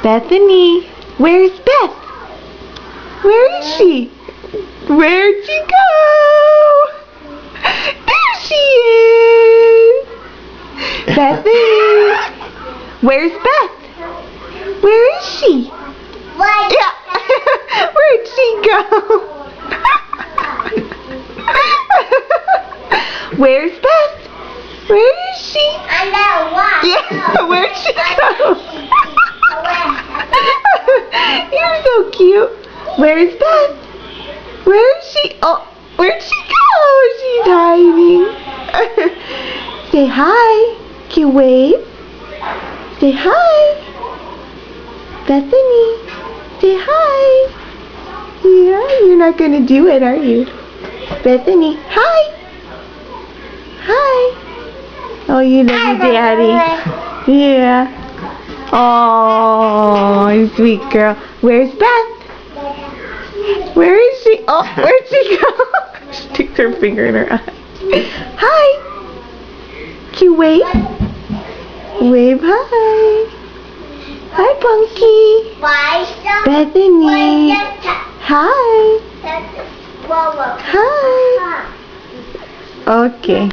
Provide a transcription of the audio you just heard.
Bethany, where's Beth? Where is she? Where'd she go? There she is! Bethany, where's Beth? Where is she? Yeah. Where'd she go? Where's Beth? Where is she? Yeah, where'd she go? You're so cute. Where's Beth? Where is she? Oh, where'd she go? She's hiding. Say hi. Can you wave? Say hi. Bethany, say hi. Yeah, you're not going to do it, are you? Bethany, hi. Hi. Oh, you love your daddy. Yeah. Oh, sweet girl. Where's Beth? Where is she? Oh, where'd she go? She sticks her finger in her eye. Hi. Can you wave? Wave hi. Hi, Punky. Bethany. Hi. Hi. Okay.